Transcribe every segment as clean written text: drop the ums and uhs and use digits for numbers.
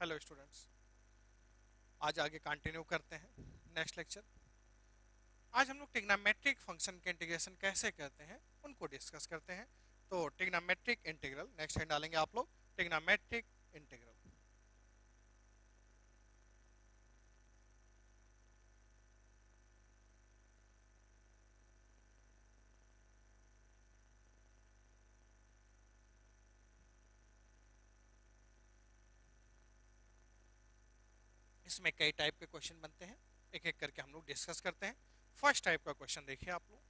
Hello students, आज आगे continue करते हैं नेक्स्ट लेक्चर। आज हम लोग ट्रिग्नोमेट्रिक फंक्शन के इंटीग्रेशन कैसे करते हैं उनको डिस्कस करते हैं। तो ट्रिग्नोमेट्रिक इंटीग्रल नेक्स्ट हेड डालेंगे आप लोग, ट्रिग्नोमेट्रिक इंटीग्रल। इसमें कई टाइप के क्वेश्चन बनते हैं, एक एक करके हम लोग डिस्कस करते हैं। फर्स्ट टाइप का क्वेश्चन देखिए आप लोग।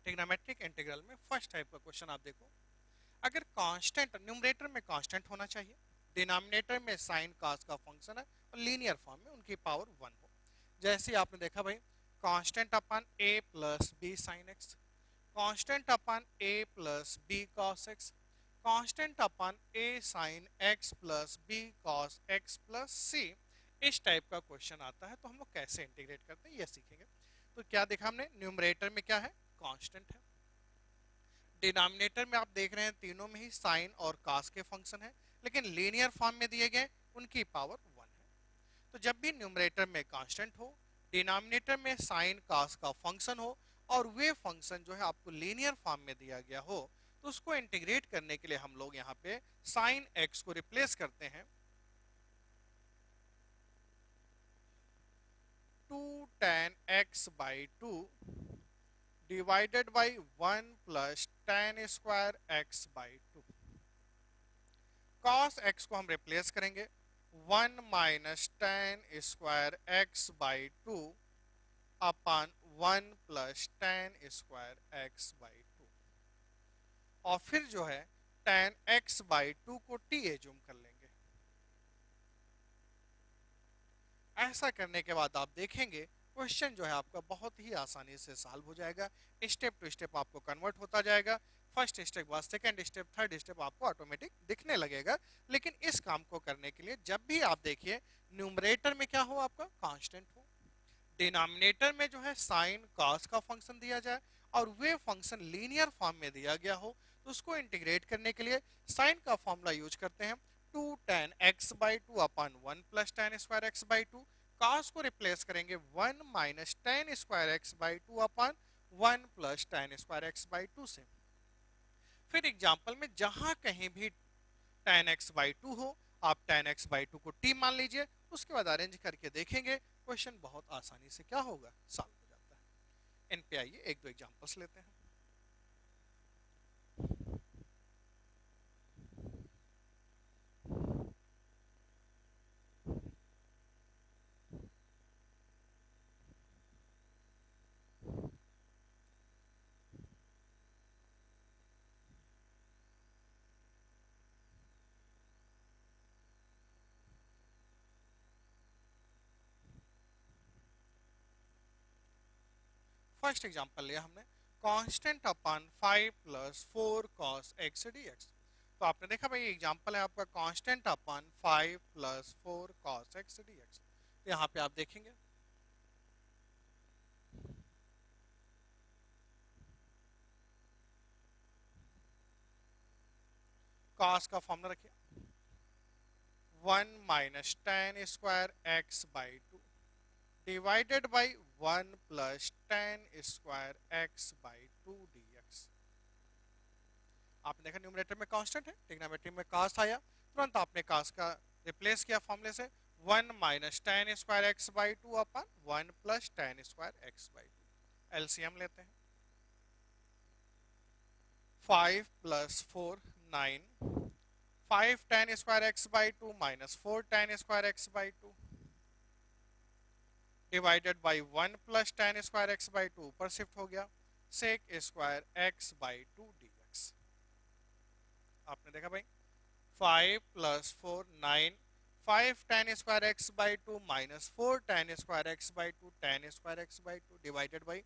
ट्रिग्नोमेट्रिक इंटीग्रल में फर्स्ट टाइप का क्वेश्चन आप देखो। अगर कांस्टेंट न्यूमरेटर में कांस्टेंट होना चाहिए, डिनोमिनेटर में साइन कास का फंक्शन है और लीनियर फॉर्म में उनकी पावर 1 हो। जैसे ही आपने देखा भाई, constant upon a plus B sine x, constant upon a plus B cos x, constant upon a sine x plus B cos x plus C. इस टाइप का क्वेश्चन आता है तो हम लोग कैसे इंटीग्रेट करते हैं ये सीखेंगे। तो क्या देखा हमने, न्यूमरेटर में क्या है, कांस्टेंट है। डिनोमिनेटर में आप देख रहे हैं तीनों में ही साइन और कास के फंक्शन है, लेकिन लीनियर फॉर्म में दिए गए, उनकी पावर 1 है। तो जब भी न्यूमरेटर में कांस्टेंट हो, डिनोमिनेटर में साइन कास का फंक्शन हो और वे फंक्शन जो है आपको लीनियर फॉर्म में दिया गया हो, तो उसको इंटीग्रेट करने के लिए हम लोग यहाँ पे साइन एक्स को रिप्लेस करते हैं 2 tan x by 2 divided by 1 plus tan square x by 2। cos x को हम रिप्लेस करेंगे 1 minus tan square x by 2 upon 1 plus tan square x by 2। और फिर जो है tan x बाई 2 को t एज्यूम कर लेंगे। ऐसा करने के बाद आप देखेंगे क्वेश्चन जो है आपका बहुत ही आसानी से सॉल्व हो जाएगा। स्टेप टू स्टेप आपको कन्वर्ट होता जाएगा। फर्स्ट स्टेप बाद सेकंड स्टेप थर्ड स्टेप आपको ऑटोमेटिक दिखने लगेगा। लेकिन इस काम को करने के लिए जब भी आप देखिए न्यूमरेटर में क्या हो, आपका कांस्टेंट हो, डिनोमिनेटर में जो है साइन कॉस का फंक्शन दिया जाए और वे फंक्शन लीनियर फॉर्म में दिया गया हो, तो उसको इंटीग्रेट करने के लिए साइन का फॉर्मूला यूज करते हैं 2 tan x by 2 upon 1 plus tan square x by 2। cos को रिप्लेस करेंगे 1 minus tan square x by 2 upon 1 plus tan square x by 2 से। फिर एग्जाम्पल में जहां कहीं भी tan x बाई 2 हो, आप tan x बाई 2 को t मान लीजिए। उसके बाद अरेंज करके देखेंगे क्वेश्चन बहुत आसानी से क्या होगा, सॉल्व हो जाता है। इन पे आइए एक दो एग्जांपल्स लेते हैं। फर्स्ट एग्जांपल लिया हमने, कांस्टेंट अपन 5 प्लस 4 cos x dx। तो आपने देखा भाई एग्जांपल है आपका कांस्टेंट अपन 5 प्लस 4 cos x dx। तो यहाँ पे आप देखेंगे cos का फॉर्मूला रखिए 1 minus tan square x by 2 divided by 1 plus tan square x by 2 dx। आपने देखा न्यूमरेटर में कांस्टेंट है, ट्रिग्नोमेट्री में cos आया, तुरंत आपने cos का रिप्लेस किया फॉर्मूले से 1 minus tan square x by 2 upon 1 plus tan square x by 2। LCM लेते हैं 5 plus 4 9, 5 tan square x by 2 minus 4 tan square x by 2 divided by 1 plus tan square x by two ऊपर shift हो गया, sec square x by two d x. आपने देखा भाई 5 plus 4 9, 5 tan square x by to minus 4 tan square x by two, tan square x by two divided by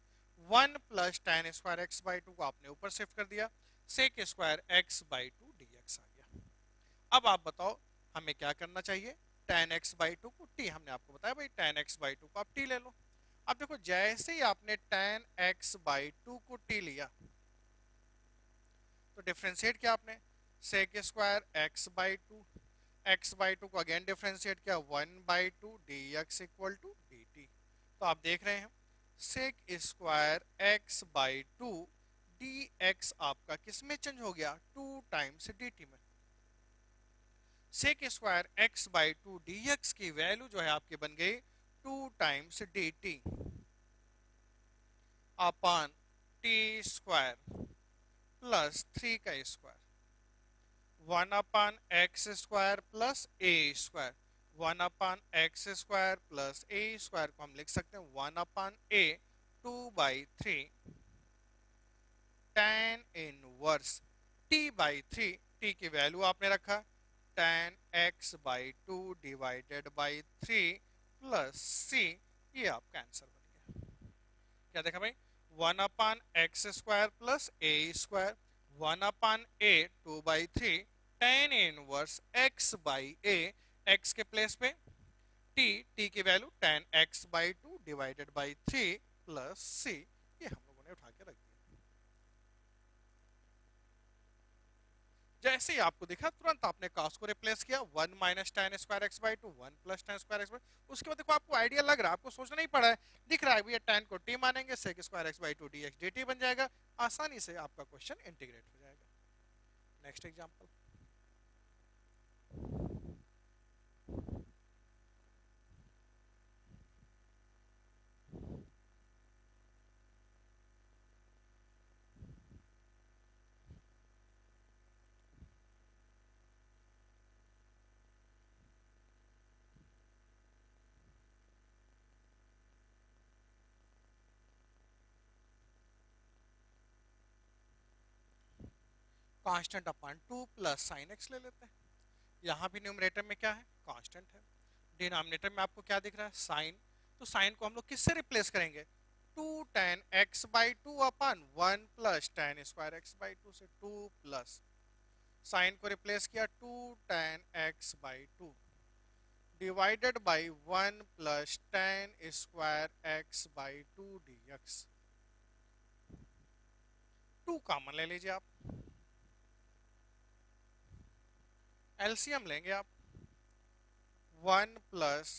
1 plus tan square x by two को आपने ऊपर shift कर दिया, sec square x by two d x आ गया। अब आप बताओ हमें क्या करना चाहिए, टेन एक्स बाई टू को टी, हमने आपको बताया भाई टेन एक्स बाई टू को आप टी ले लो। अब देखो जैसे ही आपने टेन एक्स बाई टू को टी लिया तो डिफ्रेंशिएट किया आपने, sec square x by two, x by two को अगेन डिफ्रेंशिएट किया 1 by two d x equal to d t. तो आप देख रहे हैं sec square x by two d x आपका किस में चेंज हो गया, 2 टाइम्स डी टी में। Sec square x by two d x की वैल्यू जो है आपकी बन गई 2 times d t upon t square plus 3 का square, 1 upon x square plus a square, 1 upon x square plus a square को हम लिख सकते हैं 1 upon a 2 by 3 tan inverse t by 3, t की वैल्यू आपने रखा tan x by two divided by 3 plus c, ये आपका आंसर बन गया। क्या देखा भाई 1 upon x square plus a square, 1 upon a 2 by 3 tan inverse x by a, x के प्लेस पे t की value tan x by two divided by 3 plus c, ये हम लोगों ने उठा के रख दिया। जैसे ही आपको दिखा तुरंत आपने cos को रिप्लेस किया 1 minus ten square x by to, 1 plus tan square x by, उसके बाद देखो आपको आइडिया लग रहा है, आपको सोचना नहीं पड़ा है, दिख रहा है भैया tan को t मानेंगे, sec square x by two d x d t बन जाएगा, आसानी से आपका क्वेश्चन इंटीग्रेट हो जाएगा। Next example, constant upon 2 plus sine x ले लेते हैं। यहाँ भी न्यूमरेटर में क्या है, कांस्टेंट है, डिनोमिनेटर में आपको क्या दिख रहा है, साइन, तो साइन को हम लोग किससे रिप्लेस करेंगे, 2 tan x by to upon 1 plus tan square x by to से, 2 प्लस साइन को रिप्लेस किया 2 tan x by two divided by 1 plus tan square x by two d x. 2 common ले लीजिए आप, एलसीएम लेंगे आप, 1 plus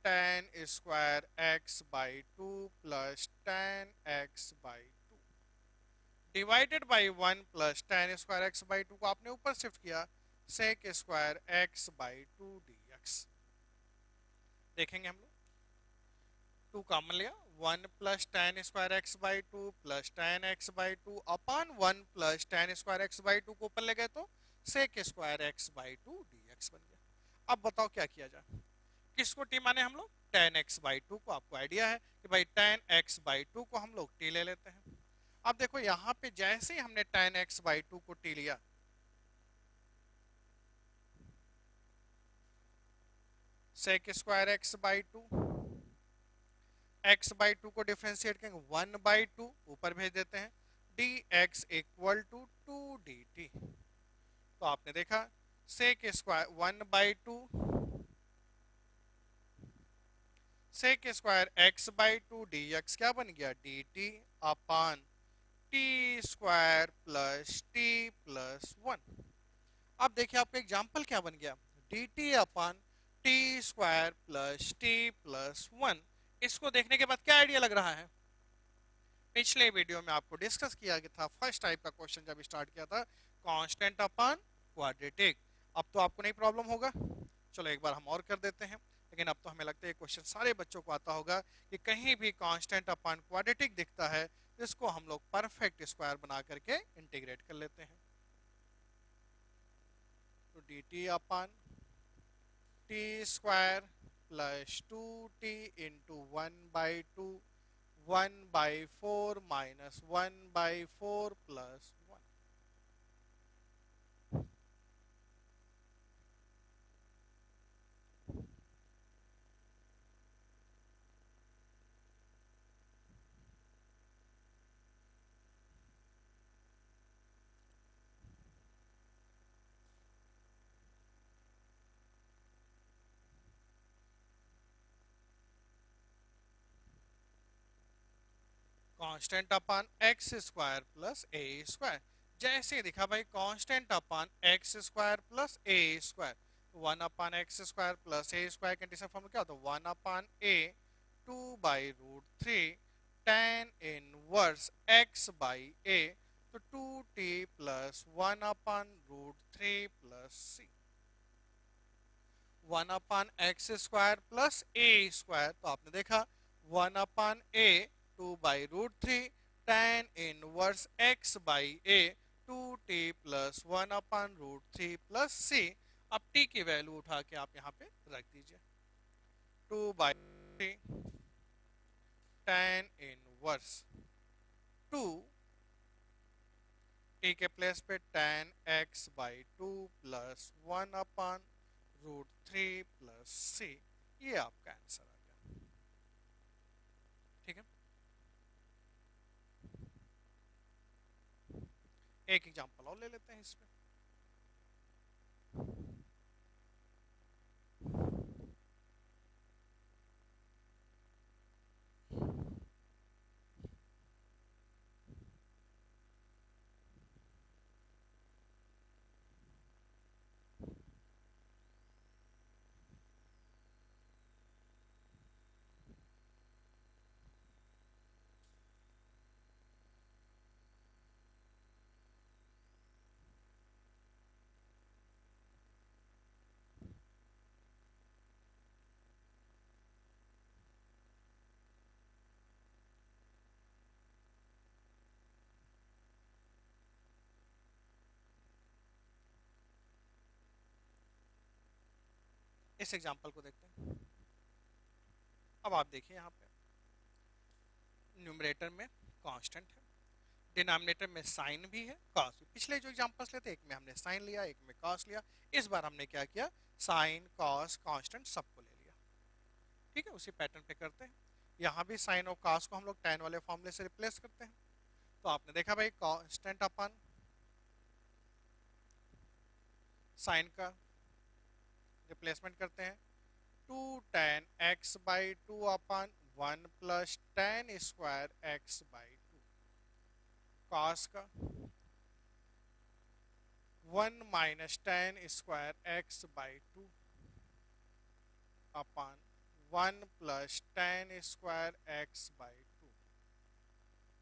tan square x by two plus tan x by two divided by 1 plus tan square x by two को आपने ऊपर shift किया, sec square x by two d x. देखेंगे हम लोग 2 कॉमन लिया, 1 plus tan square x by two plus tan x by two upon 1 plus tan square x by two को ऊपर ले गए तो sec square x by two d x बन गया। अब बताओ क्या किया जाए, किसको टी माने हम लोग, tan x बाई टू को, आपको आइडिया है कि भाई tan x बाई टू को हम लोग टी ले लेते हैं। अब देखो यहाँ पे जैसे ही हमने tan x बाई टू को टी लिया, sec square x by two, x by two को डिफ्रेंशिएट करेंगे 1 बाई टू ऊपर भेज देते हैं, d x equal to 2 d t. तो आपने देखा sec square 1 by two sec square x by two d x क्या बन गया, d t upon t square plus t plus one. अब देखिए आपका एग्जाम्पल क्या बन गया, d t upon t square plus t plus one. इसको देखने के बाद क्या आइडिया लग रहा है, पिछले वीडियो में आपको डिस्कस किया गया था, फर्स्ट टाइप का क्वेश्चन जब स्टार्ट किया था, कांस्टेंट अपॉन क्वाड्रेटिक। अब तो आपको नहीं प्रॉब्लम होगा, चलो एक बार हम और कर देते हैं, लेकिन अब तो हमें लगता है क्वेश्चन सारे बच्चों को आता होगा कि कहीं भी कांस्टेंट अपॉन क्वाड्रेटिक दिखता है इसको हम लोग परफेक्ट स्क्वायर बना करके इंटीग्रेट कर लेते हैं। तो d t upon t square plus 2t into 1/2 1/4 minus 1/4 plus 1। Constant upon x square plus a square. जैसे ही दिखा भाई constant upon x square plus a square, 1/x² plus a square का इंटीग्रल फॉर्म क्या होता है 1/a 2/√3 tan inverse x by a, तो 2t plus 1/√3 plus c। 1/x² plus a square, तो आपने देखा 1/a 2/√3 tan inverse x by a 2t plus 1/√3 plus c। अब t की वैल्यू उठा के आप यहाँ पे रख दीजिए 2/3 tan इनवर्स 2 t के प्लेस पे tan x by 2 plus 1/√3 plus c। ये आपका आंसर आ गया। ठीक है, एक एग्जांपल और ले लेते हैं इसमें। इस एग्जांपल को देखते हैं। अब आप देखिए यहाँ पे न्यूमरेटर में कांस्टेंट है, डिनोमिनेटर में साइन भी है, कॉस भी। पिछले जो एग्जांपल्स लेते, एक में हमने साइन लिया, एक में कॉस लिया। इस बार हमने क्या किया, साइन कॉस कांस्टेंट सबको ले लिया। ठीक है, उसी पैटर्न पे करते हैं। यहाँ भी साइन और कॉस को हम लोग tan वाले फॉर्मूले से रिप्लेस करते हैं। तो आपने देखा भाई कांस्टेंट अपन साइन का रिप्लेसमेंट करते हैं 2 tan x by 2 upon 1 plus tan square x by 2। Cos का 1 minus tan square x by 2 upon 1 plus tan square x by 2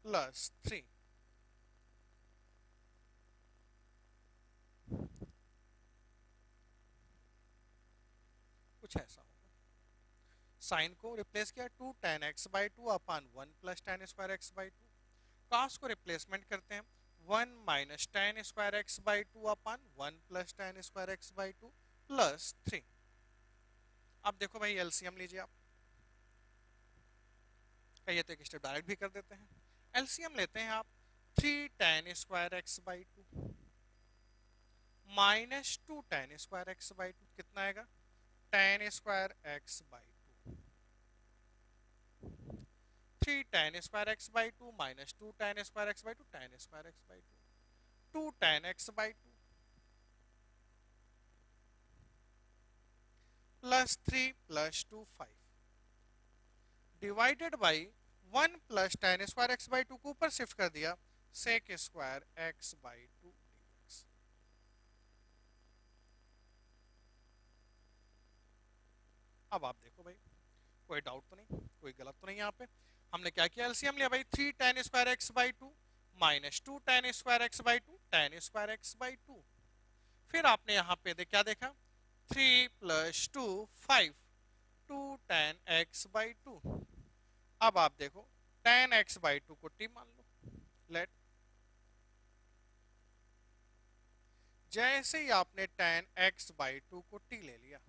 plus 3। कुछ ऐसा होगा। साइन को रिप्लेस किया 2 tan x by 2 upon 1 plus tan square x by 2। Cos को replacement करते हैं 1 minus tan square x by 2 upon 1 plus tan square x by 2 plus 3। अब देखो भाई एलसीएम लीजिए आप, कहिए तो एक स्टेप डायरेक्ट भी कर देते हैं। एलसीएम लेते हैं आप 3 tan square x by 2 minus 2 tan square x by 2 कितना आएगा tan square x by 3 tan square x by 2 minus 2 tan square x by 2 tan square x by 2 2 tan x by 2 plus 3 plus 2 5 divided by 1 plus tan square x by 2 को ऊपर shift कर दिया sec square x by 2 dx। अब आप देखो भाई कोई doubt तो नहीं, कोई गलत तो नहीं। यहाँ पे हमने क्या किया, एलसीएम लिया भाई 3 tan square x by 2 minus 2 tan square x by 2 tan square x by 2। फिर आपने यहाँ पे क्या देखा 3 प्लस 2 5 2 tan x बाई 2। अब आप देखो tan x बाई 2 को t मान लो। लेट जैसे ही आपने tan x बाई 2 को t ले लिया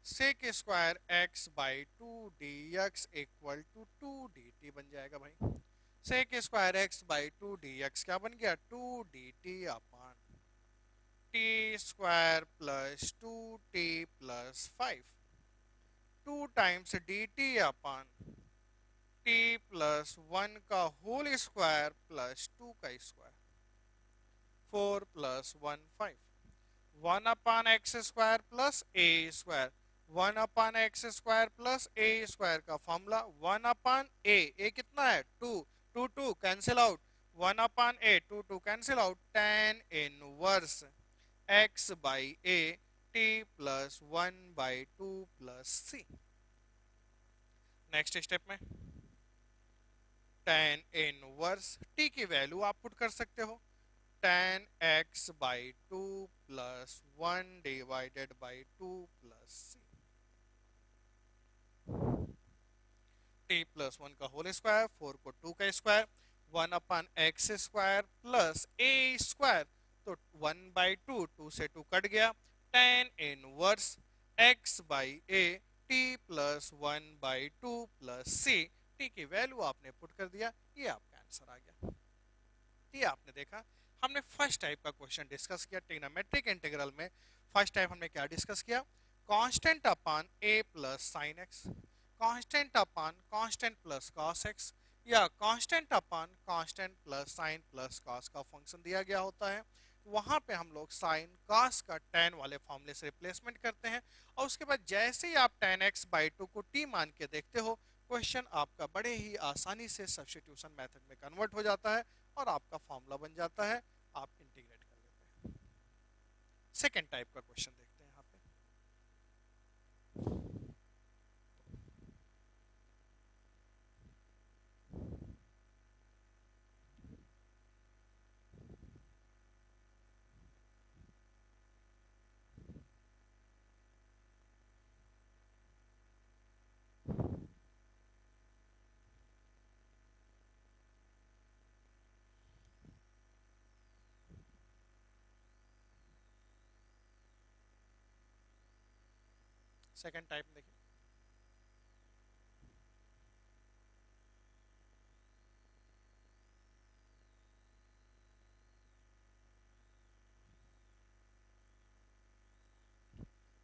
sec square x by two d x equal to two d t बन जाएगा भाई। Sec square x by two d x क्या बन गया, two d t upon t square plus two t plus five, two times d t upon t plus one का whole square plus two का square, four plus one five, one upon x square plus a square, one upon x square plus a square का formula one upon a कितना है two, two two cancel out, one upon a two two cancel out, tan inverse x by a t plus one by two plus c. Next step में tan inverse t की value आप put कर सकते हो, tan x by two plus one divided by two plus c, t plus one का whole square, four को two का square, one upon x square plus a square, तो one by two, two से two cut गया, tan inverse x by a t plus one by two plus c, t की value आपने put कर दिया, ये आपका आंसर आ गया। ये आपने देखा, हमने फर्स्ट टाइप का क्वेश्चन डिस्कस किया ट्रिग्नोमेट्रिक इंटीग्रल में। फर्स्ट टाइप हमने क्या डिस्कस किया, constant upon a plus sine x, constant upon constant plus cos x, या constant upon constant plus sine plus cos का फंक्शन दिया गया होता है, वहां पे हम लोग साइन कॉस का टेन वाले फॉर्मूले से रिप्लेसमेंट करते हैं, और उसके बाद जैसे ही आप टेन एक्स बाई टू को टी मान के देखते हो, क्वेश्चन आपका बड़े ही आसानी से सब्स्टिट्यूशन मेथड में कन्वर्ट हो जाता है और आपका फॉर्मूला बन जाता है, आप इंटीग्रेट कर लेते हैं। सेकेंड टाइप का क्वेश्चन देखते हैं यहाँ पे। सेकेंड टाइप देखिए,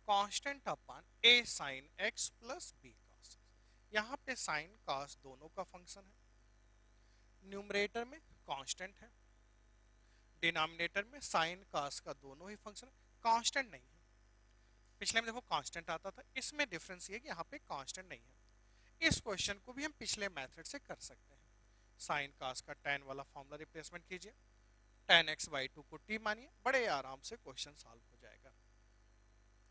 constant upon a sine x plus B cos, यहाँ पे साइन कॉस दोनों का फंक्शन है, न्यूमरेटर में कांस्टेंट है, डिनोमिनेटर में साइन कॉस का दोनों ही फंक्शन है, कांस्टेंट नहीं है। पिछले में देखो कांस्टेंट आता था, इसमें डिफरेंस ये कि यहाँ पे कांस्टेंट नहीं है। इस क्वेश्चन को भी हम पिछले मेथड से कर सकते हैं, साइन कॉस का टेन वाला फॉर्मूला रिप्लेसमेंट कीजिए, टेन एक्स बाई टू को टी मानिए, बड़े आराम से क्वेश्चन सॉल्व हो जाएगा।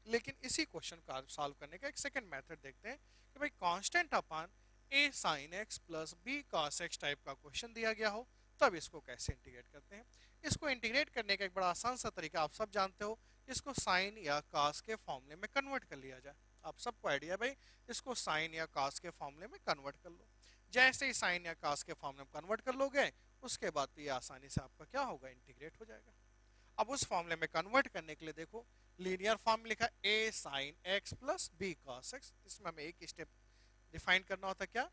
लेकिन इसी क्वेश्चन को सॉल्व करने का एक सेकंड मेथड देखते हैं कि भाई constant upon a sine x plus B cos x type का क्वेश्चन दिया गया हो, तब इसको कैसे इंटीग्रेट करते हैं। इसको इंटीग्रेट करने का एक बड़ा आसान सा तरीका आप सब जानते हो, इसको साइन या कॉस के फॉर्मूले में कन्वर्ट कर लिया जाए। आप सबको आइडिया भाई, इसको साइन या कॉस के फॉर्मूले में कन्वर्ट कर लो। जैसे ही साइन या कॉस के फॉर्मूले में कन्वर्ट कर लोगे, उसके बाद तो ये आसानी से आपका क्या होगा, इंटीग्रेट हो जाएगा। अब उस फॉर्मूले में कन्वर्ट करने के लिए देखो, लीनियर फॉर्म लिखा a sine x plus B cos x, इसमें हमें एक स्टेप डिफाइन करना होता क्या,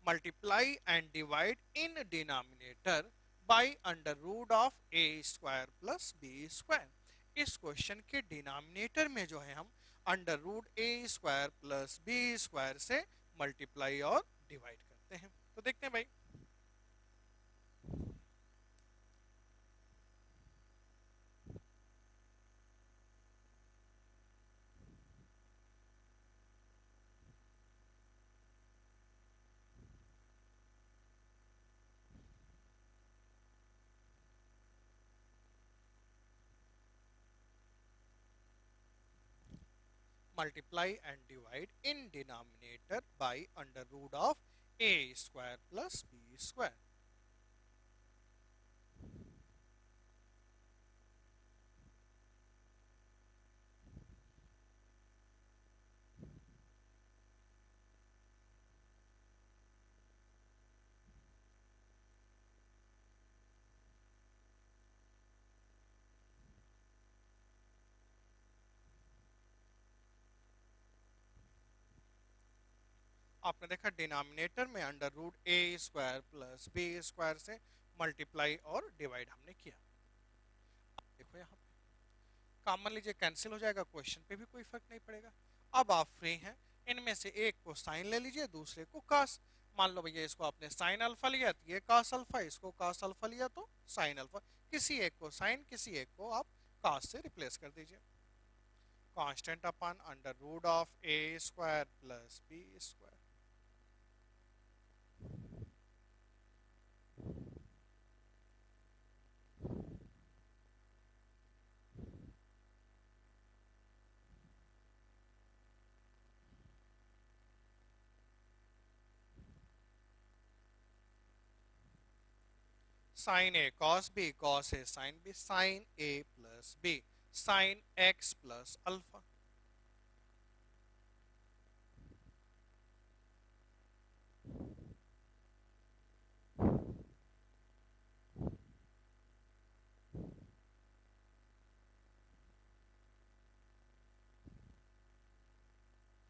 multiply and divide in denominator by under root of a square plus b square. इस क्वेश्चन के डिनोमिनेटर में जो है हम under root a square plus b square से मल्टीप्लाई और डिवाइड करते हैं। तो देखते हैं भाई, multiply and divide in denominator by under root of a square plus b square। आपने देखा डिनोमिनेटर में under root a square plus b square से मल्टीप्लाई और डिवाइड हमने किया। देखो यहाँ पे कॉमन लीजिए कैंसिल हो जाएगा, क्वेश्चन पे भी कोई फर्क नहीं पड़ेगा। अब आप फ्री हैं, इनमें से एक को साइन ले लीजिए, दूसरे को कास। मान लो भैया इसको आपने साइन अल्फा लिया तो ये कास अल्फा, इसको कास अल्फा लिया तो साइन अल्फा। किसी एक को साइन, किसी एक को आप कास से रिप्लेस कर दीजिए। Constant upon under root of a square plus b square. Sine a cos b, cos a sine b, sine a plus B, sine x plus alpha.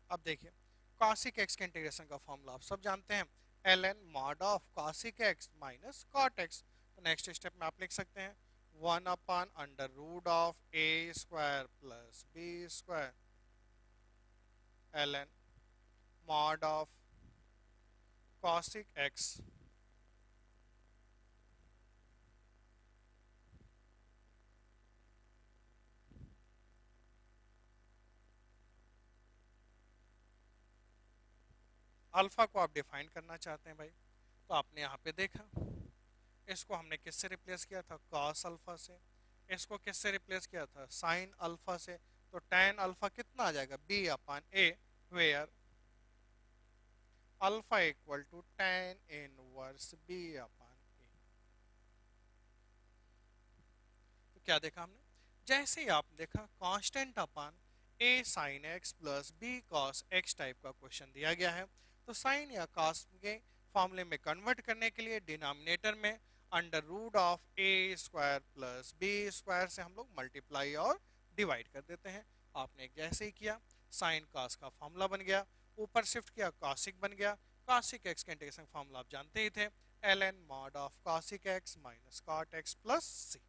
अब देखिए कॉसिक एक्स के इंटीग्रेशन का फॉर्मूला आप सब जानते हैं, l N mod of cosec x minus cot x. तो next step में आप लिख सकते हैं 1/√ऑफ a square plus b square l N mod of cosec x alpha को आप डिफाइन करना चाहते हैं भाई, तो आपने यहाँ पे देखा इसको हमने किससे रिप्लेस किया था, कॉस अल्फा से। इसको किससे रिप्लेस किया था, साइन अल्फा से। तो टेन अल्फा कितना आ जाएगा, b upon a, where alpha equal to tan inverse b upon a. तो क्या देखा हमने, जैसे ही आप देखा constant upon a sine x plus B cos x type का क्वेश्चन दिया गया है, तो साइन या कॉस के फॉर्मूले में कन्वर्ट करने के लिए डिनोमिनेटर में under root of a square plus b square से हम लोग मल्टीप्लाई और डिवाइड कर देते हैं। आपने जैसे ही किया साइन कॉस का फॉर्मूला बन गया, ऊपर शिफ्ट किया कॉसिक बन गया। कॉसिक एक्स का इंटीग्रेशन फॉर्मूला आप जानते ही थे, l N mod of cosec x minus cot x plus c.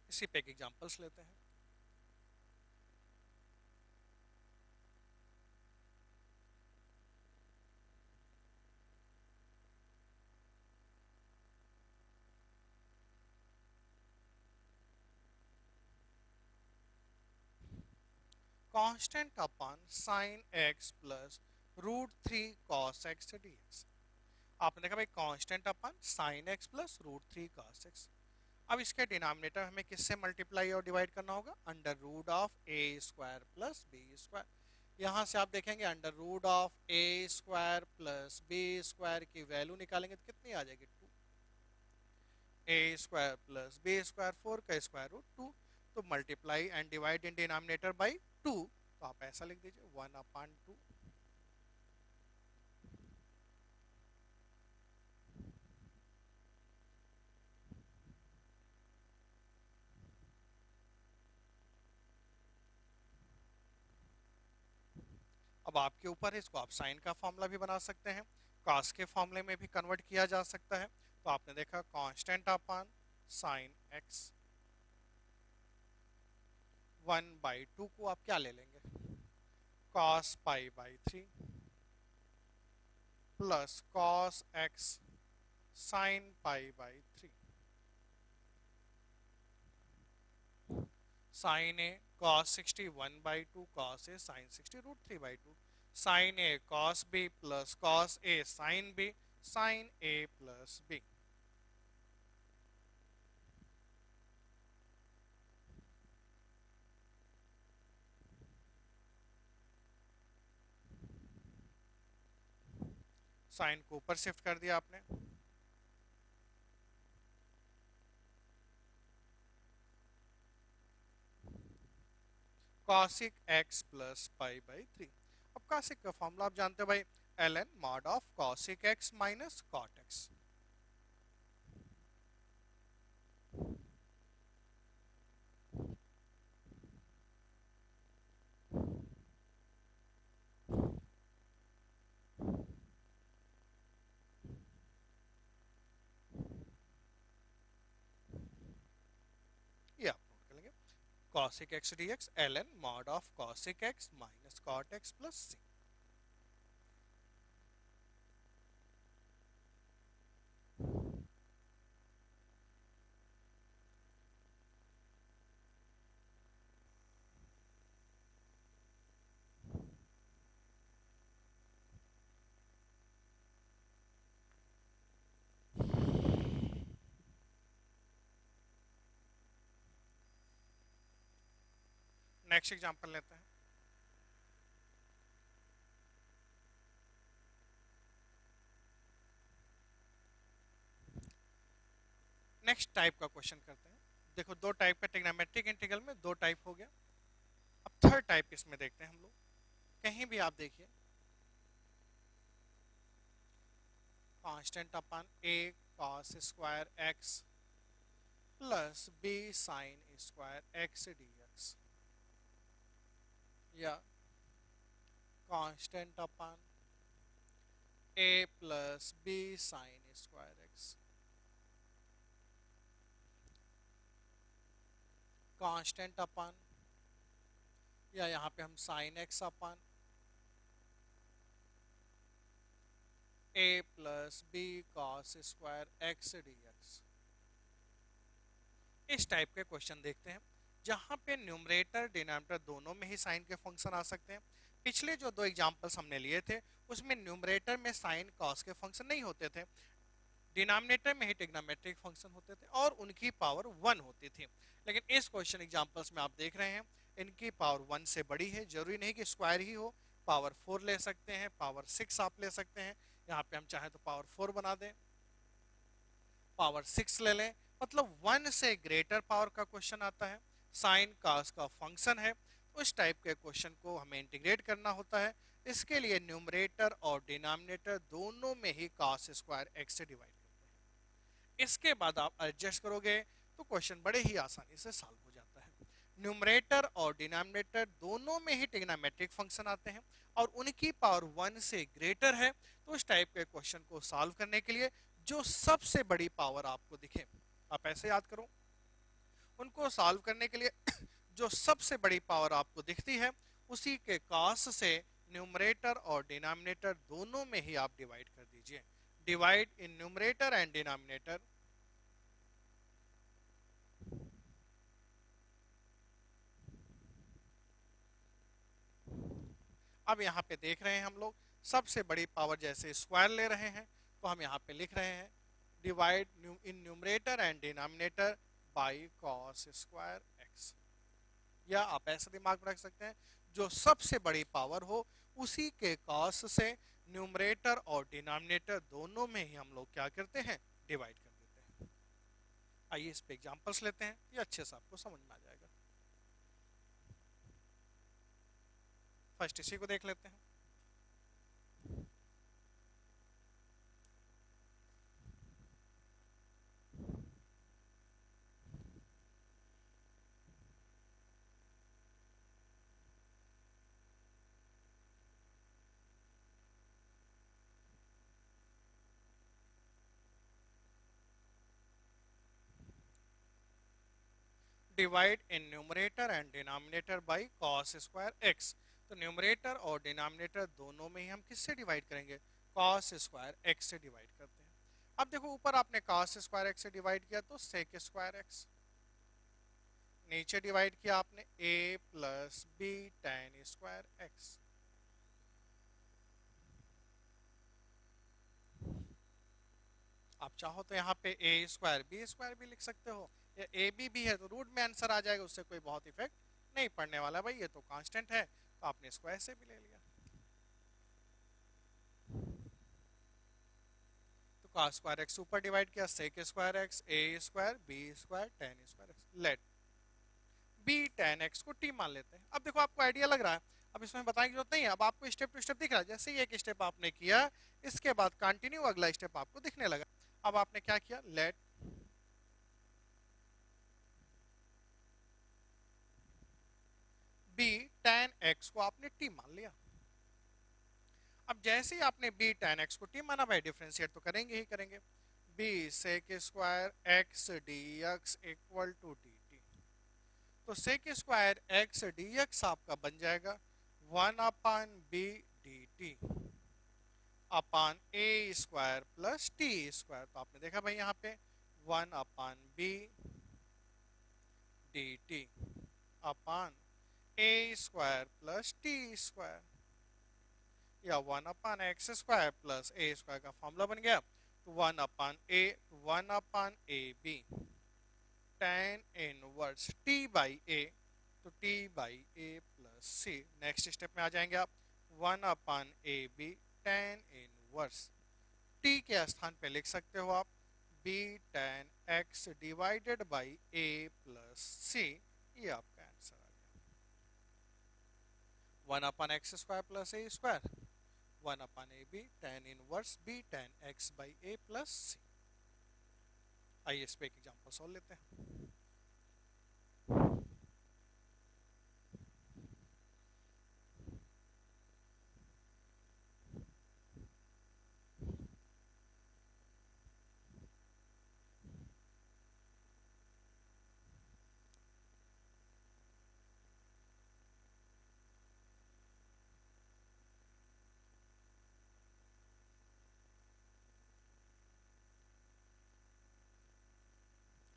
इसी पे एक एग्जांपल्स लेते हैं। Constant upon sine x plus √3 cos x dx। आपने देखा भाई constant upon sine x plus √3 cos x. अब इसके डिनोमिनेटर हमें किससे मल्टीप्लाई और डिवाइड करना होगा, under root of a square plus b square. यहाँ से आप देखेंगे under root of a square plus b square की वैल्यू निकालेंगे तो कितनी आ जाएगी, 2। A square plus b square 4 का स्क्वायर रूट 2। तो multiply and divide in denominator by 2, तो आप ऐसा लिख दीजिए 1/2। अब आपके ऊपर है, इसको आप साइन का फॉर्मूला भी बना सकते हैं, कॉस के फॉर्मूले में भी कन्वर्ट किया जा सकता है। तो आपने देखा कांस्टेंट अपॉन साइन एक्स 1/2 को आप क्या ले लेंगे, cos pi by 3 plus cos x sine pi by 3। Sine a cos 60 1/2 cos a sine 60 √3/2। Sine a cos b plus cos a sine b sine a plus B. Sine को ऊपर shift कर दिया आपने, cosec x plus pi by 3। अब cosec का formula आप जानते हो भाई, L N mod of cosec x minus cot x. ये आप नोट कर लेंगे, cosec x d x L N mod of cosec x minus cot x plus c. Next example लेते हैं। नेक्स्ट टाइप का क्वेश्चन करते हैं। देखो दो टाइप का ट्रिग्नोमेट्रिक इंटीग्रल में दो टाइप हो गया। अब थर्ड टाइप इसमें देखते हैं हम लोग। कहीं भी आप देखिए constant upon a cos square x plus B sine square x d x, या constant upon a plus B sine square x, constant upon, या यहाँ पे हम sine x upon a plus B cos square x d x. इस type के question देखते हैं जहां पे न्यूमरेटर डिनोमिनेटर दोनों में ही साइन के फंक्शन आ सकते हैं। पिछले जो दो एग्जांपल्स हमने लिए थे उसमें न्यूमरेटर में साइन कॉस के फंक्शन नहीं होते थे, डिनोमिनेटर में ही ट्रिग्नोमेट्रिक फंक्शन होते थे और उनकी पावर 1 होती थी। लेकिन इस क्वेश्चन एग्जांपल्स में आप देख रहे हैं इनकी पावर 1 से बड़ी है, जरूरी नहीं कि स्क्वायर ही हो, पावर 4 ले सकते हैं, पावर 6 आप ले सकते हैं, यहाँ पे हम चाहें तो पावर 4 बना दें, पावर 6 ले लें, मतलब 1 से ग्रेटर पावर का क्वेश्चन आता है, साइन कास का फंक्शन है। उस टाइप के क्वेश्चन को हमें इंटीग्रेट करना होता है। इसके लिए न्यूमरेटर और डिनोमिनेटर दोनों में ही कास स्क्वायर एक्स से डिवाइड करते हैं। इसके बाद आप एडजस्ट करोगे तो क्वेश्चन बड़े ही आसानी से सॉल्व हो जाता है। न्यूमरेटर और डिनोमिनेटर दोनों में ही ट्रिग्नोमेट्रिक फंक्शन आते हैं और उनकी पावर 1 से ग्रेटर है, तो इस टाइप के क्वेश्चन को सॉल्व करने के लिए जो सबसे बड़ी पावर आपको दिखे, आप ऐसे याद करो, उनको सॉल्व करने के लिए जो सबसे बड़ी पावर आपको दिखती है उसी के कास से न्यूमरेटर और डिनोमिनेटर दोनों में ही आप डिवाइड कर दीजिए। Divide in numerator and denominator. अब यहाँ पे देख रहे हैं हम लोग सबसे बड़ी पावर जैसे स्क्वायर ले रहे हैं तो हम यहाँ पे लिख रहे हैं divide in numerator and denominator by cos square x, या आप ऐसे दिमाग में रख सकते हैं जो सबसे बड़ी पावर हो उसी के कॉस से न्यूमरेटर और डिनोमिनेटर दोनों में ही हम लोग क्या करते हैं, डिवाइड कर देते हैं। आइए इस पे एग्जांपल्स लेते हैं, ये अच्छे से आपको समझ में आ जाएगा। फर्स्ट इसी को देख लेते हैं। Divide in numerator and denominator by cos square x. तो न्यूमरेटर और डिनोमिनेटर दोनों में ही हम किससे डिवाइड करेंगे, कॉस स्क्वायर एक्स से डिवाइड करते हैं। अब देखो ऊपर आपने कॉस स्क्वायर एक्स से डिवाइड किया तो सेक स्क्वायर एक्स, नीचे डिवाइड किया आपने a plus b tan square x. आप चाहो तो यहाँ पे ए स्क्वायर बी स्क्वायर भी लिख सकते हो, या ए बी भी है तो रूट में आंसर आ जाएगा, उससे कोई बहुत इफेक्ट नहीं पड़ने वाला, भाई ये तो कांस्टेंट है तो आपने स्क्वायर से भी ले लिया। तो कॉस स्क्वायर एक्स ऊपर डिवाइड किया, sec square x, a square b square tan square x. Let b tan x को टी मान लेते हैं। अब देखो आपको आइडिया लग रहा है, अब इसमें बताने की जरूरत नहीं है, अब आपको स्टेप टू स्टेप दिख रहा है। जैसे ही एक स्टेप आपने किया, इसके बाद कंटिन्यू अगला स्टेप आपको दिखने लगा। अब आपने क्या किया, लेट बी टेन एक्स को आपने टी मान लिया। अब जैसे ही आपने बी टेन एक्स को टी माना, भाई डिफ्रेंशिएट तो करेंगे ही करेंगे। B sec square x d x equal to d t. तो sec square x d x आपका बन जाएगा 1/b dt upon a square plus t square. तो आपने देखा भाई यहाँ पे 1/b dt upon a square plus t square, या 1/x² प्लस ए स्क्वायर का फॉर्मूला बन गया। तो 1/a 1/ab tan inverse t by a, तो t by a plus c. Next step में आ जाएंगे आप, 1/ab tan इनवर्स टी के स्थान पे लिख सकते हो आप b tan x divided by a plus c. ये आपका आंसर आ गया, 1/x² plus a square 1/ab tan inverse b tan x by a plus c. आइए इस पे एक एग्जांपल सॉल्व लेते हैं।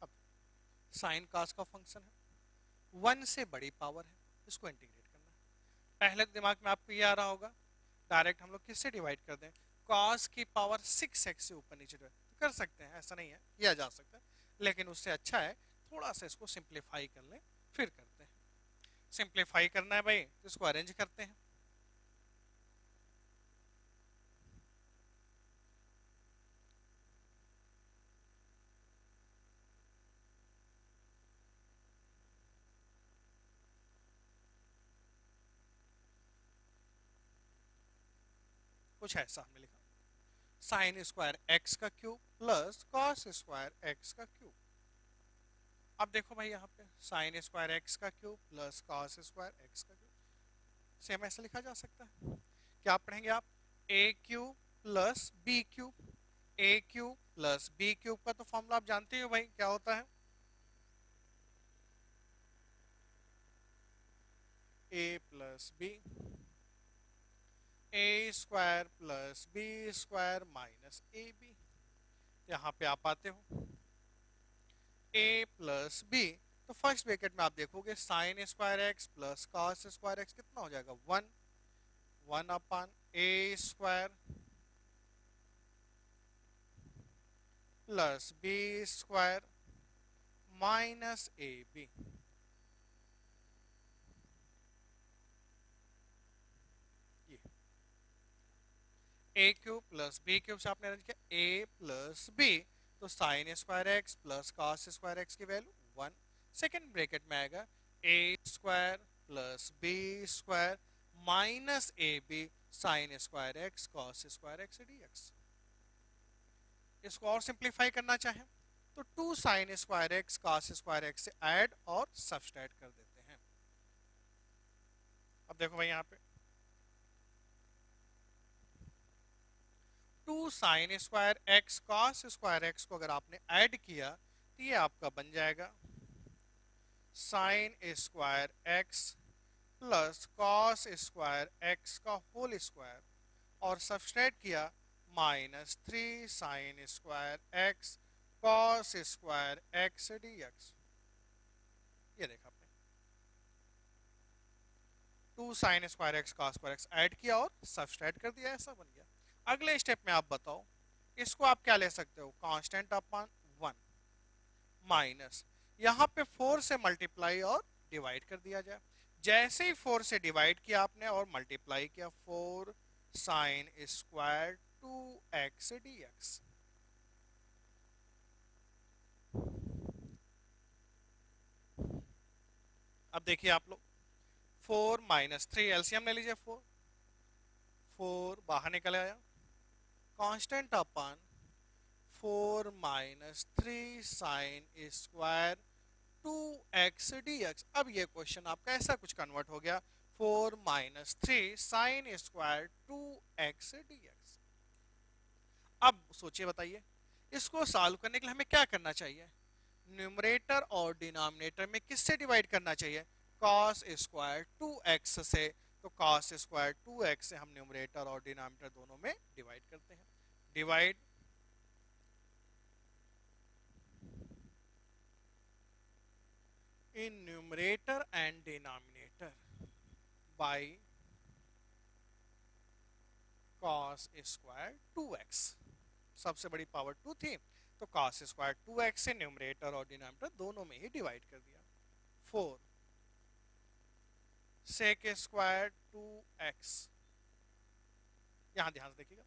अब साइन कास का फंक्शन है, 1 से बड़ी पावर है, इसको इंटीग्रेट करना है। पहले दिमाग में आपको ये आ रहा होगा, डायरेक्ट हम लोग किससे डिवाइड कर दें, cos की पावर 6x से ऊपर नीचे डिवाइड तो कर सकते हैं, ऐसा नहीं है, किया जा सकता है, लेकिन उससे अच्छा है थोड़ा सा इसको सिंप्लीफाई कर लें फिर करते हैं। सिंप्लीफाई करना है भाई तो इसको अरेंज करते हैं। कुछ ऐसा हमने लिखा, साइन स्क्वायर एक्स का cube plus cos square x का क्यूब। अब देखो भाई यहाँ पे साइन स्क्वायर एक्स का cube plus cos square x का क्यूब सेम ऐसे लिखा जा सकता है। क्या पढ़ेंगे आप, ए cube plus b cube, a cube plus b cube का तो फॉर्मूला आप जानते हो भाई क्या होता है, a plus b a square plus b square minus a b. यहाँ पे आप आते हो ए प्लस बी, तो फर्स्ट ब्रैकेट में आप देखोगे sine square x plus cos square x कितना हो जाएगा 1, 1/a² plus b square minus a b. A cube plus b cube से आपने अरेंज किया ए प्लस बी, तो sine square x plus cos square x की वैल्यू 1। सेकेंड ब्रैकेट में आएगा a square plus b square minus a b sine square x cos square x d x. इसको और simplify करना चाहें तो 2 sine square x cos square x से add और सब्सट्रैक्ट कर देते हैं। अब देखो भाई यहाँ पे 2 sine square x cos square x को अगर आपने ऐड किया तो ये आपका बन जाएगा sign square x plus cos square x का होल स्क्वायर, और सब्सट्रैक्ट किया -3 sign square x cos square x d x. ये देखा आपने 2 sine square x cos square x add किया और सब्सट्रैक्ट कर दिया, ऐसा बन गया। अगले स्टेप में आप बताओ, इसको आप क्या ले सकते हो, कांस्टेंट अपॉन 1 माइनस यहाँ पे 4 से मल्टीप्लाई और डिवाइड कर दिया जाए। जैसे ही 4 से डिवाइड किया आपने और मल्टीप्लाई किया 4 साइन स्क्वायर 2x dx। अब देखिए आप लोग, 4 - 3 एलसीएम ले लीजिए, 4 बाहर निकल आया, कांस्टेंट अपन 4 - 3 साइन स्क्वायर 2x dx। अब ये क्वेश्चन आपका ऐसा कुछ कन्वर्ट हो गया, 4 - 3 साइन स्क्वायर 2x dx। अब सोचिए, बताइए इसको सॉल्व करने के लिए हमें क्या करना चाहिए? न्यूमरेटर और डिनोमिनेटर में किससे डिवाइड करना चाहिए? cos स्क्वायर 2x से। तो cos स्क्वायर 2x से हम न्यूमरेटर और डिनोमिनेटर दोनों में डिवाइड करते हैं। Divide in numerator and denominator bye cos square 2x। सबसे बड़ी पावर 2 थी, तो cos स्क्वायर 2x से न्यूमरेटर और डिनोमिनेटर दोनों में ही डिवाइड कर दिया। 4 सेक स्क्वायर 2x, यहां ध्यान से देखिएगा,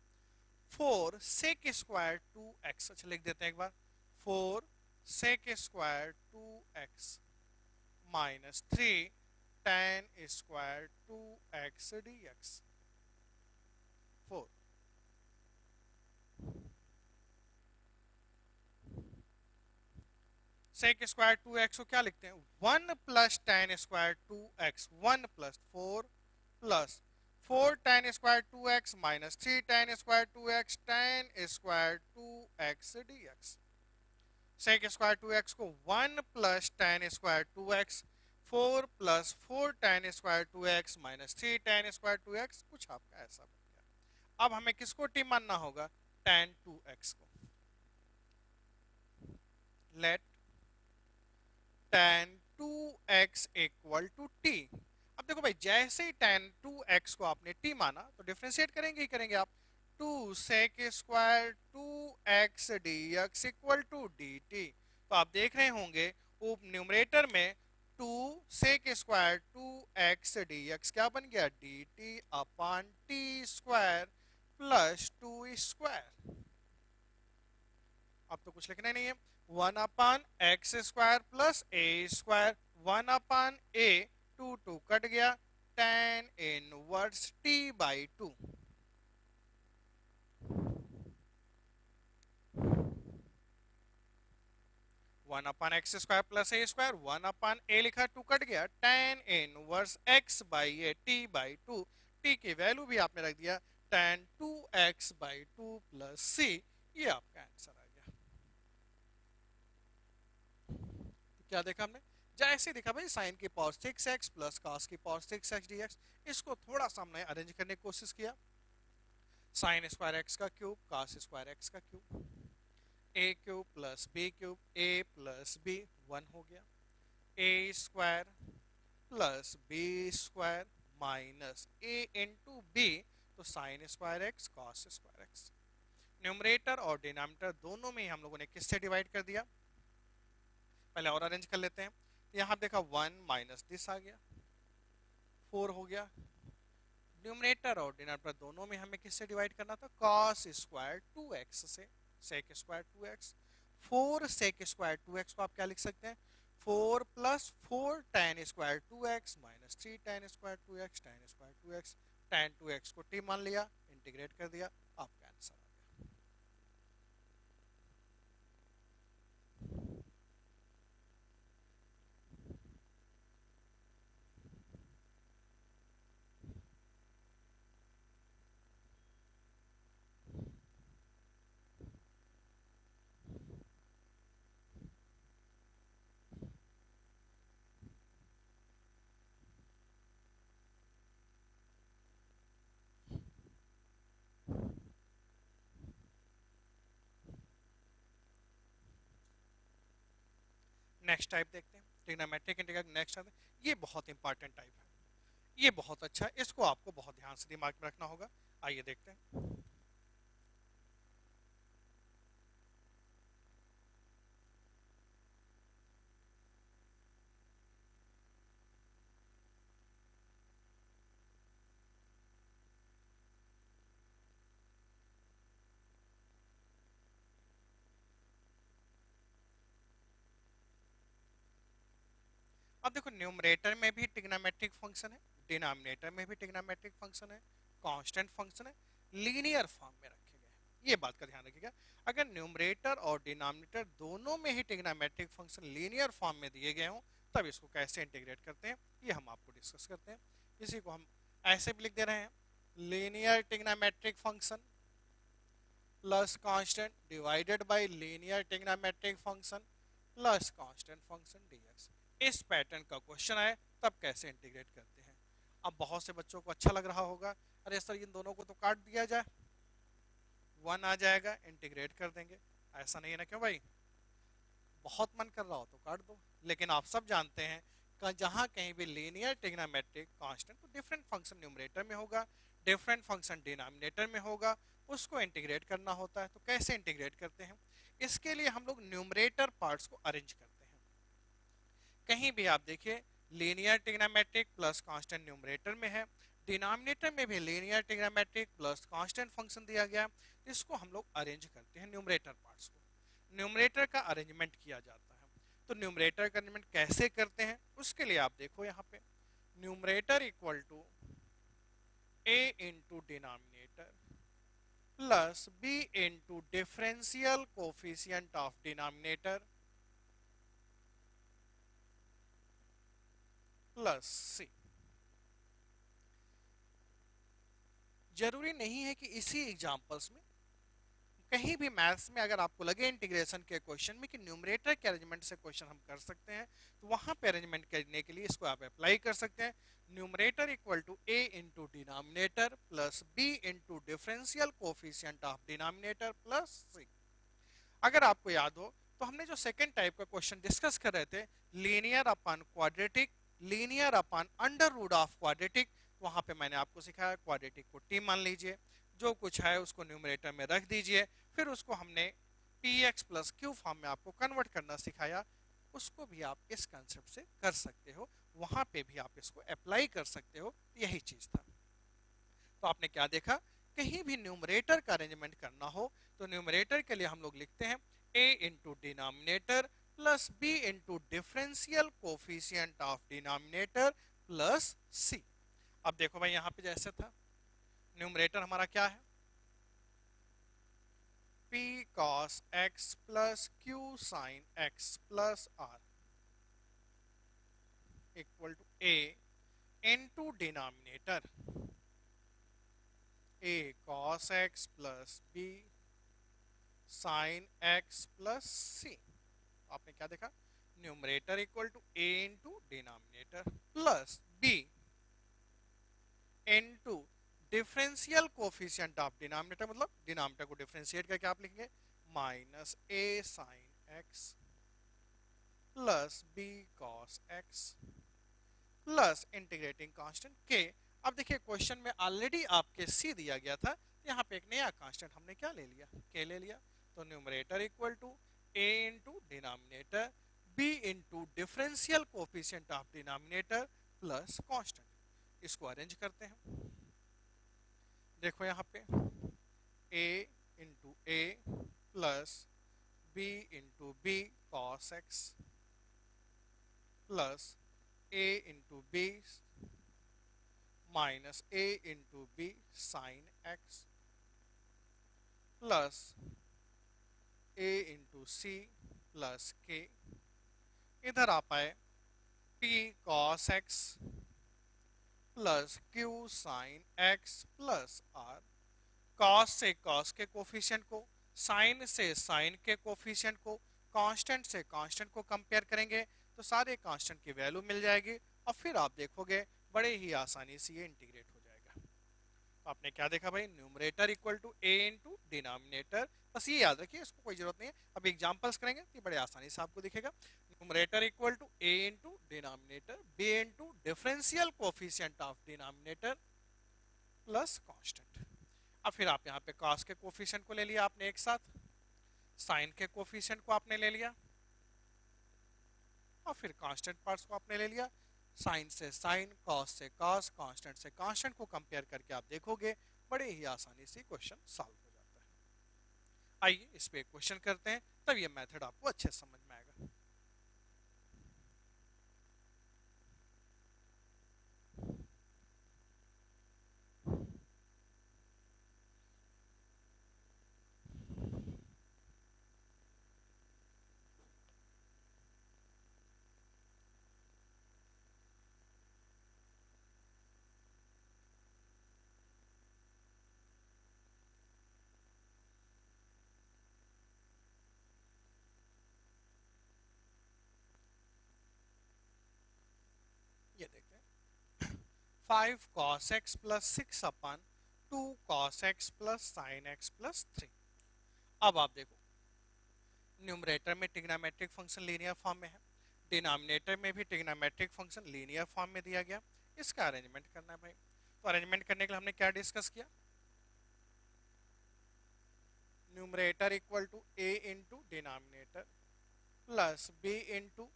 4 सेक स्क्वायर 2x, अच्छा लिख देते हैं एक बार, 4 sec square 2x minus 3 tan square 2x dx। 4 sec square 2x को क्या लिखते हैं? 1 plus tan square 2x, 1 plus 4 plus 4 tan square 2x minus 3 tan square 2x tan square 2x dx। Sec square 2x को 1 plus tan square 2x, 4 plus 4 tan square 2x minus 3 tan square 2x, कुछ आपका ऐसा बन गया। अब हमें किसको T मानना होगा? tan 2x को। Let tan 2x equal to t. अब देखो भाई, जैसे ही tan 2x को आपने टी माना तो डिफरेंशिएट करेंगे ही करेंगे आप। 2 sec square 2x dx equal to dt। तो आप देख रहे होंगे वो न्यूमरेटर में 2 सेक स्क्वायर 2x dx क्या बन गया? dt upon t square plus 2 square. अब तो कुछ लिखना ही नहीं है, 1 अपान x square plus a square, 1 upon A, 2 2 cut गया, tan inverse t by 2। 1 upon x square plus a square, 1 अपान ए लिखा, 2 कट गया, tan inverse x by a T by 2। T की वैल्यू भी आपने रख दिया tan 2x by 2 plus c. ये आपका आंसर आ गया। क्या देखा हमने? जैसे देखा भाई, साइन की पावर 6x प्लस कॉस की पावर 6x dx, इसको थोड़ा सा हमने अरेंज करने की कोशिश किया। साइन स्क्वायर एक्स का क्यूब, कॉस स्क्वायर एक्स का cube, a cube plus b cube, a plus b 1 हो गया, a square plus b square minus a into b, तो sine square x cos square x. Numerator और denominator दोनों में हम लोगों ने किससे डिवाइड कर दिया? पहले और अरेंज कर लेते हैं। यहाँ देखा 1 माइनस दिस आ गया, 4 हो गया। न्यूमरेटर और डिनोमिनेटर दोनों में हमें किससे डिवाइड करना था? cos स्क्वायर 2x से। सेक square 2x, 4 sec square 2x को आप क्या लिख सकते हैं? 4 plus 4 tan square 2x minus 3 tan square 2x tan square 2x। tan 2x को टी मान लिया, इंटीग्रेट कर दिया, आपका आंसर आ गया। नेक्स्ट टाइप देखते हैं, ट्रिग्नोमेट्रिक इंटीग्रल। नेक्स्ट टाइप, ये बहुत इंपॉर्टेंट टाइप है, ये बहुत अच्छा है, इसको आपको बहुत ध्यान से दिमाग में रखना होगा। आइए देखते हैं। अब देखो न्यूमरेटर में भी ट्रिग्नोमेट्रिक फंक्शन है, डिनोमिनेटर में भी ट्रिग्नोमेट्रिक फंक्शन है, कांस्टेंट फंक्शन है, लीनियर फॉर्म में रखे गए हैं। ये बात का ध्यान रखिएगा, अगर न्यूमरेटर और डिनोमिनेटर दोनों में ही ट्रिग्नोमेट्रिक फंक्शन लीनियर फॉर्म में दिए गए हों तब इसको कैसे इंटीग्रेट करते हैं ये हम आपको डिस्कस करते हैं। इसी को हम ऐसे भी लिख दे रहे हैं, linear trigonometric function plus constant divided by linear trigonometric function plus constant function dx. इस पैटर्न का क्वेश्चन आए तब कैसे इंटीग्रेट करते हैं। अब बहुत से बच्चों को अच्छा लग रहा होगा, अरे सर इन दोनों को तो काट दिया जाए, वन आ जाएगा, इंटीग्रेट कर देंगे। ऐसा नहीं है ना, क्यों भाई? बहुत मन कर रहा हो तो काट दो, लेकिन आप सब जानते हैं कि जहां कहीं भी लीनियर ट्रिग्नोमेट्रिक कांस्टेंट तो डिफरेंट फंक्शन न्यूमरेटर में होगा, डिफरेंट फंक्शन डिनोमिनेटर में होगा, उसको इंटीग्रेट करना होता है। तो कैसे इंटीग्रेट करते हैं, इसके लिए हम लोग न्यूमरेटर पार्ट्स को अरेंज करते हैं। कहीं भी आप देखिए linear trigonometric plus constant numerator में है, डिनोमिनेटर में भी linear trigonometric plus constant function दिया गया, इसको हम लोग अरेंज करते हैं न्यूमरेटर पार्ट्स को, न्यूमरेटर का अरेंजमेंट किया जाता है। तो न्यूमरेटर का अरेंजमेंट कैसे करते हैं उसके लिए आप देखो यहाँ पे numerator equal to a into denominator plus b into differential coefficient of denominator plus c। जरूरी नहीं है कि इसी एग्जांपल्स में, कहीं भी मैथ्स में अगर आपको लगे इंटीग्रेशन के क्वेश्चन में कि न्यूमरेटर के अरेंजमेंट से क्वेश्चन हम कर सकते हैं, तो वहां पे अरेंजमेंट करने के लिए इसको आप अप्लाई कर सकते हैं। Numerator equal to a into denominator plus b into differential coefficient of denominator plus c। अगर आपको याद हो तो हमने जो सेकंड टाइप का क्वेश्चन डिस्कस कर रहे थे, linear upon quadratic, linear upon under root of quadratic, वहां पे मैंने आपको सिखाया क्वाड्रेटिक को t मान लीजिए, जो कुछ है उसको न्यूमरेटर में रख दीजिए, फिर उसको हमने px प्लस क्यू फॉर्म में आपको कन्वर्ट करना सिखाया। उसको भी आप इस कंसेप्ट से कर सकते हो, वहां पे भी आप इसको अप्लाई कर सकते हो, यही चीज था। तो आपने क्या देखा, कहीं भी न्यूमरेटर का अरेंजमेंट करना हो तो न्यूमरेटर के लिए हम लोग लिखते हैं a into denominator plus b into differential coefficient of denominator plus c। अब देखो भाई यहाँ पे जैसे था, न्यूमरेटर हमारा क्या है, p cos x plus q sin x plus r equal to a into denominator a cos x plus b sin x plus c। आपने क्या देखा, numerator equal to a into denominator plus b into differential coefficient of denominator, मतलब denominator को differentiate करके आप लिखेंगे minus a sin x plus b cos x plus integrating constant k। अब देखिए क्वेश्चन में ऑलरेडी आपके c दिया गया था, यहाँ पे एक नया कांस्टेंट हमने क्या ले लिया, k ले लिया। तो numerator equal to a into denominator b into differential coefficient of denominator plus constant. इसको अरेंज करते हैं, देखो यहाँ पे a into a plus b into b cos x plus a into b minus a into b sine x plus a into c plus k। इधर आप आए p cos x plus q sine x plus r। cos से cos के coefficient को, sine से sign के coefficient को, constant से कांस्टेंट को कंपेयर करेंगे तो सारे कांस्टेंट की वैल्यू मिल जाएगी और फिर आप देखोगे बड़े ही आसानी से ये इंटीग्रेट हो जाएगा। तो आपने क्या देखा भाई, numerator equal to a into denominator, बस ये याद रखिए, इसको कोई जरूरत नहीं है, अब एग्जांपल्स करेंगे तो ये बड़े आसानी से आपको दिखेगा। Numerator equal to a into denominator b into differential coefficient of denominator plus constant. अब फिर आप यहाँ पे cos के कोफिशिएंट को ले लिया आपने एक साथ, साइन के कोफिशिएंट को आपने ले लिया और फिर कांस्टेंट पार्ट्स को आपने ले लिया, साइन से साइन, कॉस से कॉस, कांस्टेंट से कांस्टेंट को कंपेयर करके आप देखोगे बड़े ही आसानी से क्वेश्चन सॉल्व हो जाता है। आइए इस पे एक क्वेश्चन करते हैं, तब ये मेथड आपको अच्छे से समझ में आएगा। 5 cos x प्लस 6 अपन 2 cos x plus sin x plus 3। अब आप देखो, न्यूमरेटर में ट्रिग्नोमेट्रिक फंक्शन लीनियर फॉर्म में है, डिनोमिनेटर में भी ट्रिग्नोमेट्रिक फंक्शन लीनियर फॉर्म में दिया गया। इसका अरेंजमेंट करना है भाई। तो अरेंजमेंट करने के लिए हमने क्या डिस्कस किया? Numerator equal to a into denominator plus b into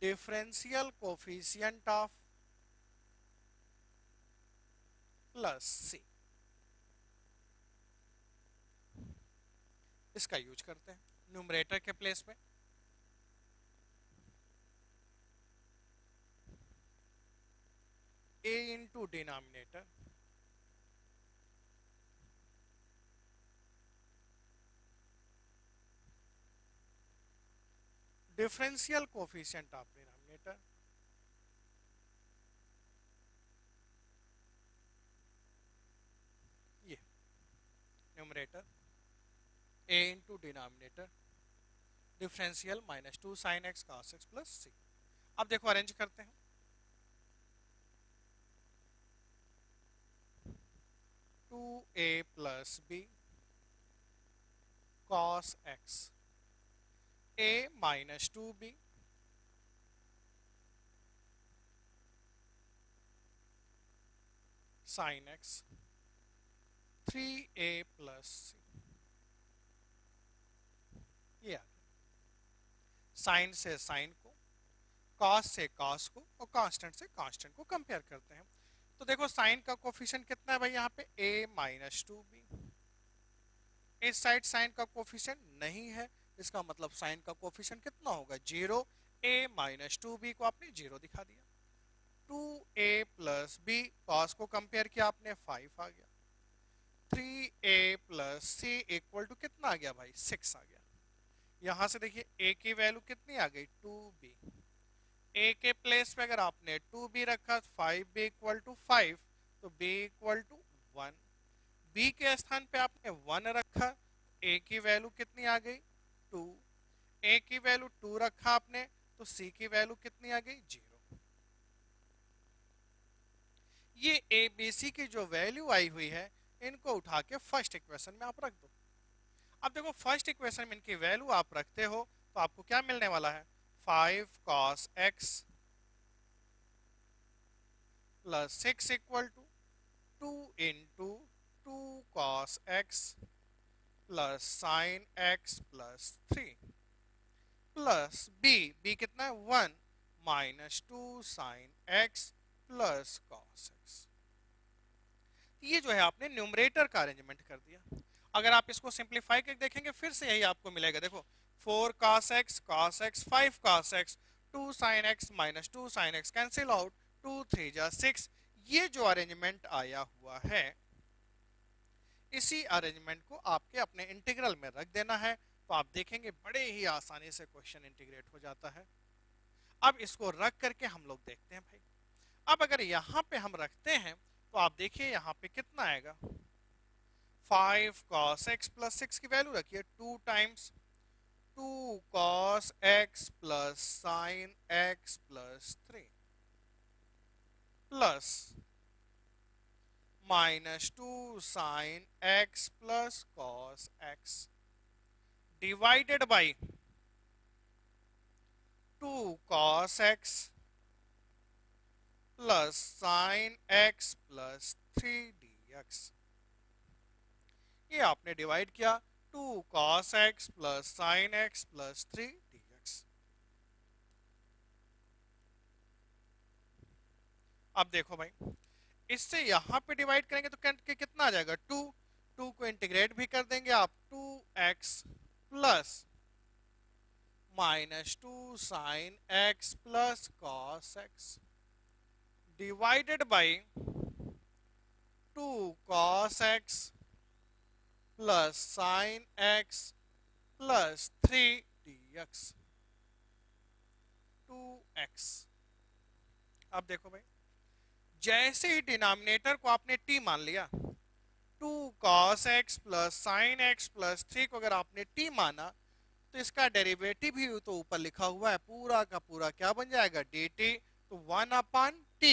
differential coefficient of plus c। इसका यूज करते हैं न्यूमरेटर के प्लेस में। a into denominator differential coefficient of denominator ये numerator a into denominator differential -2 sin x cos x plus c। अब देखो arrange करते हैं। 2a plus b cos x a minus 2b sin x 3a plus c। ये sine से sine को, cos से cos को और कांस्टेंट से कांस्टेंट को कंपेयर करते हैं। तो देखो साइन का कोफिशिएंट कितना है भाई यहाँ पे a माइनस 2b। इस साइड साइन का कोफिशिएंट नहीं है, इसका मतलब साइन का कोफिशिएंट कितना होगा 0। a माइनस 2b को आपने 0 दिखा दिया। 2a प्लस b कॉस को कंपेयर किया आपने 5 आ गया। 3a plus c equal to कितना आ गया भाई 6 आ गया। यहां से देखिए a की वैल्यू कितनी आ गई 2b। a के प्लेस पे अगर आपने 2b रखा 5b इक्वल टू 5 तो b इक्वल टू 1। b के स्थान पे आपने 1 रखा, a की वैल्यू कितनी आ गई 2। a की वैल्यू 2 रखा आपने तो c की वैल्यू कितनी आ गई 0। ये a b c की जो वैल्यू आई हुई है इनको उठा के फर्स्ट इक्वेशन में आप रख दो। अब देखो फर्स्ट इक्वेशन में इनकी वैल्यू आप रखते हो तो आपको क्या मिलने वाला है 5 cos x plus 6 equal to 2 into 2 cos x plus sin x plus 3 plus b कितना है 1 minus 2 sin x plus cos x। ये जो है आपने न्यूमरेटर का अरेंजमेंट कर दिया। अगर आप इसको सिंप्लीफाई करके देखेंगे फिर से यही आपको मिलेगा। देखो 4 cos x 5 cos x 2 sin x minus 2 sin x cancel out 2 3 जा 6। ये जो अरेंजमेंट आया हुआ है इसी अरेंजमेंट को आपके अपने इंटीग्रल में रख देना है तो आप देखेंगे बड़े ही आसानी से क्वेश्चन इंटीग्रेट हो जाता है। अब इसको रख करके हम लोग देखते हैं भाई। अब अगर यहाँ पे हम रखते हैं तो आप देखिए यहाँ पे कितना आएगा 5 cos x प्लस 6 की वैल्यू रखिए 2 times 2 cos x plus sin x plus 3 plus minus 2 sin x plus cos x divided by 2 cos x plus sin x plus 3 dx। ये आपने डिवाइड किया 2 cos x plus sin x plus 3 dx। अब देखो भाई इससे यहां पे divide करेंगे तो कितना आ जाएगा 2 को इंटीग्रेट भी कर देंगे आप 2x plus minus 2 sin x plus cos x divided by 2 cos x plus sin x plus 3 dx 2x। अब देखो भाई जैसे ही डिनोमिनेटर को आपने t मान लिया 2 cos x plus sin x plus 3 को अगर आपने t माना तो इसका डेरिवेटिव भी तो ऊपर लिखा हुआ है पूरा का पूरा क्या बन जाएगा dt। तो 1 अपॉन t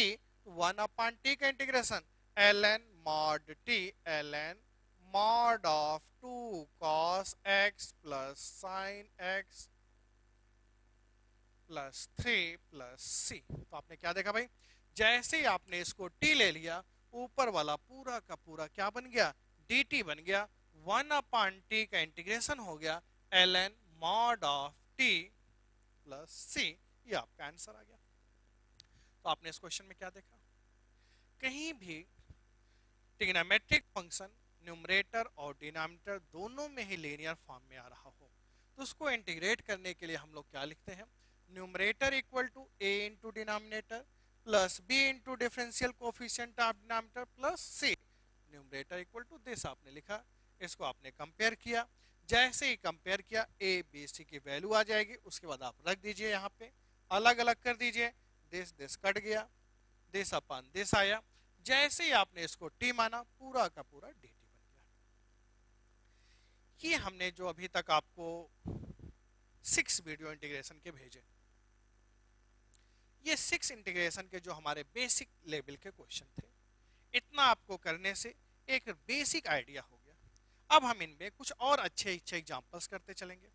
1/t का integration ln mod t ln mod of 2 cos x plus sin x plus 3 plus c. तो आपने क्या देखा भाई, जैसे ही आपने इसको t ले लिया, ऊपर वाला पूरा का पूरा क्या बन गया, dt बन गया। 1/t का इंटीग्रेशन हो गया ln mod of t plus c. ये आपका आंसर आ गया। तो आपने इस क्वेश्चन में क्या देखा, कहीं भी ट्रिग्नोमेट्रिक फंक्शन न्यूमरेटर और डिनोमिनेटर दोनों में ही लीनियर फॉर्म में आ रहा हो, तो उसको इंटीग्रेट करने के लिए हम लोग क्या लिखते हैं, numerator equal to a into denominator plus b into differential coefficient of denominator plus c। Numerator equal to this आपने लिखा, इसको आपने कंपेयर किया, जैसे ही कंपेयर किया a b c की वैल्यू आ जाएगी, उसके बाद आप रख दीजिए यहाँ पे, अलग अलग कर दीजिए, दिस दिस कट गया, दिस अपन दिस आया। जैसे ही आपने इसको टी माना, पूरा का पूरा dt बन गया। ये हमने जो अभी तक आपको 6 वीडियो इंटीग्रेशन के भेजे, ये 6 इंटीग्रेशन के जो हमारे बेसिक लेवल के क्वेश्चन थे, इतना आपको करने से एक बेसिक आइडिया हो गया। अब हम इनमें कुछ और अच्छे अच्छे एग्जांपल्स करते चलेंगे।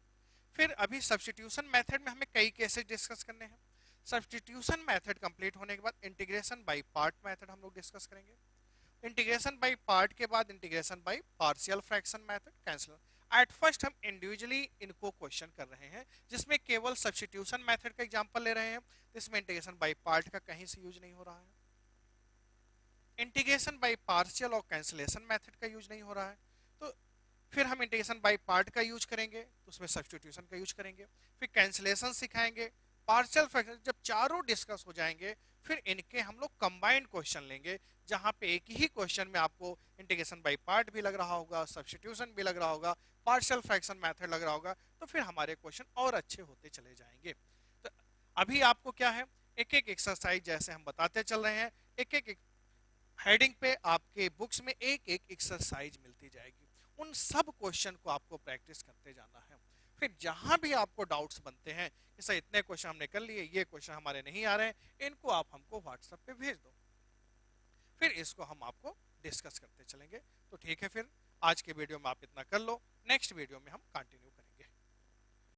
फिर अभी सब्स्टिट्यूशन मेथड में हमें कई केसेस डिस्कस करने हैं। सब्स्टिट्यूशन मेथड कंप्लीट होने के बाद इंटीग्रेशन बाय पार्ट मेथड हम लोग डिस्कस करेंगे। इंटीग्रेशन बाय पार्ट के बाद integration by partial fraction method, cancel. At first हम इंडिविजुअली इनको क्वेश्चन कर रहे हैं, जिसमें केवल सब्स्टिट्यूशन मेथड का एग्जांपल ले रहे हैं, इसमें इंटीग्रेशन बाय पार्ट का कहीं से यूज नहीं हो रहा है। इंटीग्रेशन बाय पार्शियल और कैंसिलेशन मेथड का यूज नहीं हो रहा है, तो फिर हम इंटीग्रेशन बाय पार्ट का यूज करेंगे, तो उसमें सब्स्टिट्यूशन का यूज करेंगे। फिर कैंसिलेशन सिखाएंगे, पार्शियल फ्रैक्शन। जब चारों डिस्कस हो जाएंगे, फिर इनके हम लोग कंबाइंड क्वेश्चन लेंगे, जहां पे एक ही क्वेश्चन में आपको इंटीग्रेशन बाय पार्ट भी लग रहा होगा, सब्स्टिट्यूशन भी लग रहा होगा, पार्शियल फ्रैक्शन मेथड लग रहा होगा, तो फिर हमारे क्वेश्चन और अच्छे होते चले जाएंगे। तो अभी आपको क्या है, एक एक एक्सरसाइज जैसे हम बताते चल रहे हैं, एक एक हेडिंग पे आपके बुक्स में एक एक एक्सरसाइज मिलती जाएगी, उन सब क्वेश्चन को आपको प्रैक्टिस करते जाना है। फिर जहां भी आपको डाउट्स बनते हैं कि सर इतने क्वेश्चन हमने कर लिए, ये क्वेश्चन हमारे नहीं आ रहे हैं, इनको आप हमको व्हाट्सएप पे भेज दो, फिर इसको हम आपको डिस्कस करते चलेंगे। तो ठीक है, फिर आज के वीडियो में आप इतना कर लो, नेक्स्ट वीडियो में हम कंटिन्यू